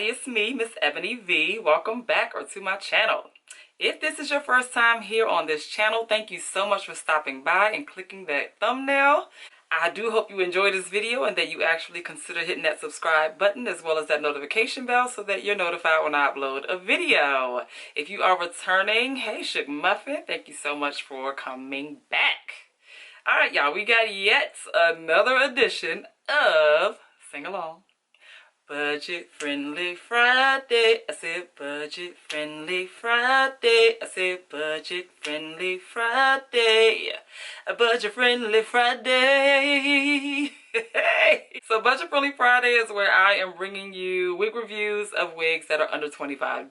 It's me, MsEbonyVee. Welcome back or to my channel. If this is your first time here on this channel, thank you so much for stopping by and clicking that thumbnail. I do hope you enjoyed this video and that you actually consider hitting that subscribe button as well as that notification bell so that you're notified when I upload a video. If you are returning, hey Shug Muffin, thank you so much for coming back. Alright y'all, we got yet another edition of Sing Along. Budget Friendly Friday, I said Budget Friendly Friday, I said Budget Friendly Friday, a Budget Friendly Friday. So Budget Friendly Friday is where I am bringing you wig reviews of wigs that are under $25.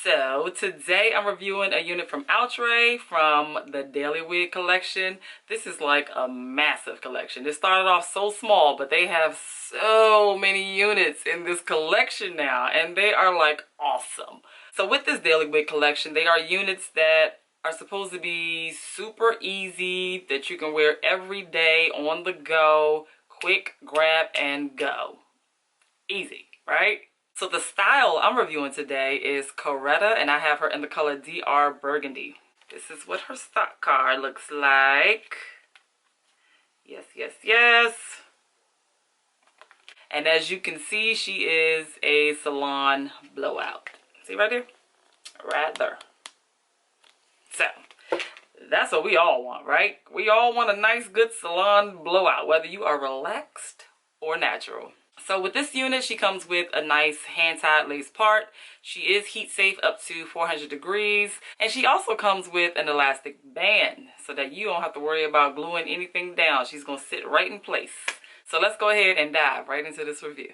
So today I'm reviewing a unit from Outre from the Daily Wig Collection. This is like a massive collection. It started off so small, but they have so many units in this collection now, and they are like awesome. So with this Daily Wig Collection, they are units that are supposed to be super easy, that you can wear every day on the go, quick grab and go. Easy, right? So the style I'm reviewing today is CORETTA, and I have her in the color DRBUG. This is what her stock card looks like. Yes, yes, yes. And as you can see, she is a Salon Blowout. See right there? Right there. So, that's what we all want, right? We all want a nice, good Salon Blowout, whether you are relaxed or natural. So with this unit, she comes with a nice hand-tied lace part. She is heat safe up to 400 degrees. And she also comes with an elastic band so that you don't have to worry about gluing anything down. She's going to sit right in place. So let's go ahead and dive right into this review.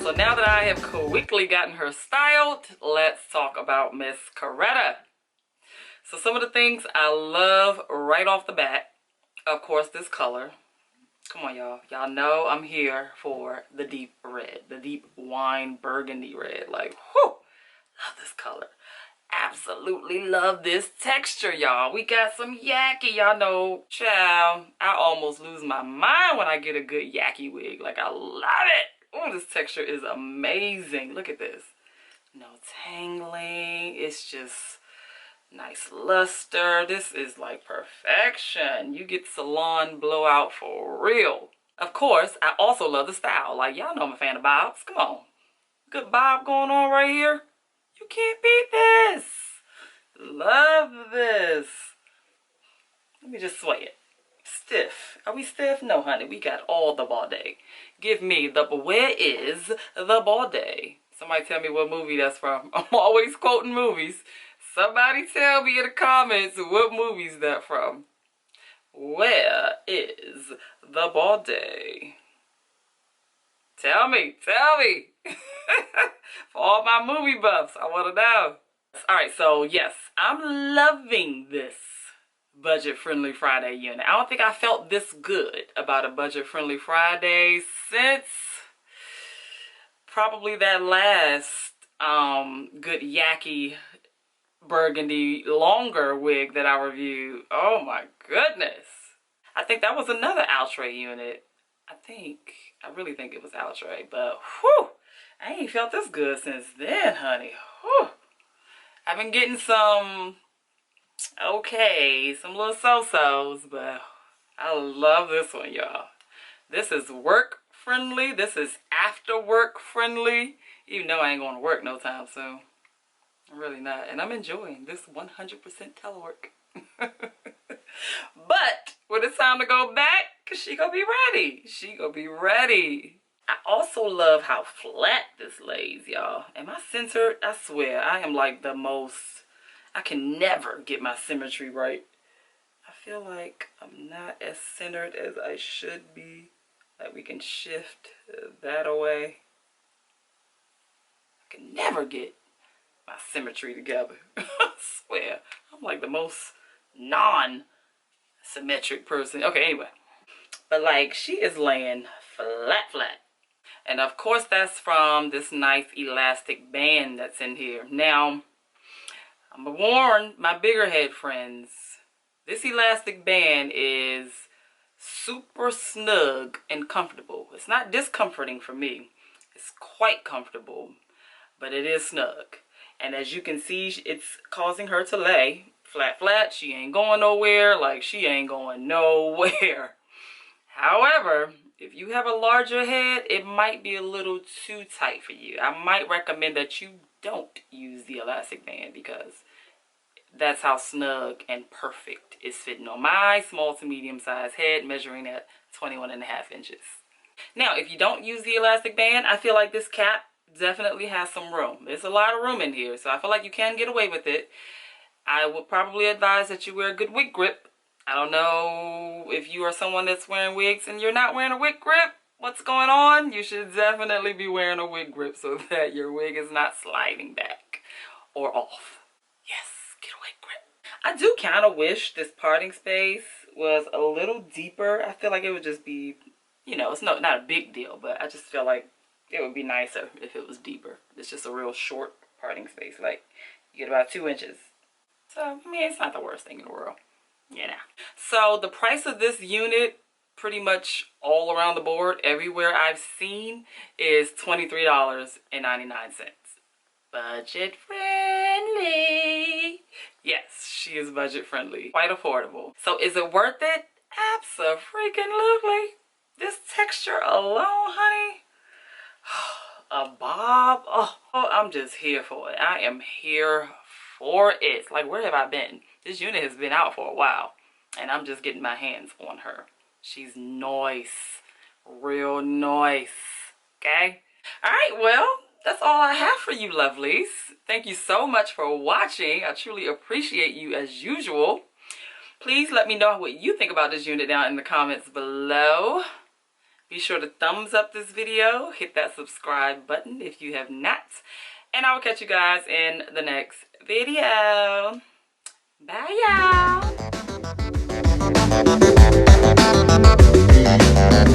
So now that I have quickly gotten her styled, let's talk about Miss CORETTA. So some of the things I love right off the bat, of course, this color. Come on, y'all. Y'all know I'm here for the deep red, the deep wine burgundy red. Like, whew, love this color. Absolutely love this texture, y'all. We got some yaki, y'all know. Child, I almost lose my mind when I get a good yaki wig. Like, I love it. Oh, this texture is amazing. Look at this. No tangling. It's just nice luster. This is like perfection. You get Salon Blowout for real. Of course, I also love the style. Like, y'all know I'm a fan of bobs. Come on. Good bob going on right here. You can't beat this. Love this. Let me just sway it. Stiff. Are we stiff? No, honey. We got all the body. Give me the, where is the body? Somebody tell me what movie that's from. I'm always quoting movies. Somebody tell me in the comments what movie is that from. Where is the body? Tell me. Tell me. For all my movie buffs, I want to know. Alright, so yes, I'm loving this Budget Friendly Friday unit. I don't think I felt this good about a Budget Friendly Friday since probably that last good yucky burgundy longer wig that I reviewed. Oh my goodness. I think that was another Outre unit. I really think it was Outre, but whew, I ain't felt this good since then, honey. Whew. I've been getting some little so-sos, but I love this one, y'all. This is work friendly. This is after work friendly, even though I ain't going to work no time soon. I'm really not. And I'm enjoying this 100% telework. But when it's time to go back, cause she gonna be ready. She gonna be ready. I also love how flat this lays, y'all. Am I centered? I swear, I am like the most, I can never get my symmetry right. I feel like I'm not as centered as I should be. Like we can shift that away. I can never get my symmetry together. I swear, I'm like the most non-symmetric person. Okay, anyway. But like, she is laying flat. And of course, that's from this nice elastic band that's in here. Now, I'm gonna warn my bigger head friends. This elastic band is super snug and comfortable. It's not discomforting for me. It's quite comfortable, but it is snug. And as you can see, it's causing her to lay flat. She ain't going nowhere. Like, she ain't going nowhere. However, if you have a larger head, it might be a little too tight for you. I might recommend that you don't use the elastic band because that's how snug and perfect it's fitting on my small to medium sized head, measuring at 21.5 inches. Now, if you don't use the elastic band, I feel like this cap definitely has some room. There's a lot of room in here, so I feel like you can get away with it. I would probably advise that you wear a good wig grip. I don't know if you are someone that's wearing wigs and you're not wearing a wig grip. What's going on? You should definitely be wearing a wig grip so that your wig is not sliding back or off. Yes, get a wig grip. I do kind of wish this parting space was a little deeper. I feel like it would just be, you know, it's not a big deal, but I just feel like it would be nicer if it was deeper. It's just a real short parting space. Like, you get about 2 inches. So, I mean, it's not the worst thing in the world. You know. So, the price of this unit, pretty much all around the board, everywhere I've seen, is $23.99. Budget friendly. Yes, she is budget friendly. Quite affordable. So, is it worth it? Abso-freaking-lutely. This texture alone, honey. A bob. Oh, I'm just here for it. I am here for it. Like, where have I been? This unit has been out for a while, and I'm just getting my hands on her. She's nice. Real nice. Okay? Alright, well, that's all I have for you lovelies. Thank you so much for watching. I truly appreciate you as usual. Please let me know what you think about this unit down in the comments below. Be sure to thumbs up this video. Hit that subscribe button if you have not. And I will catch you guys in the next video. Bye, y'all.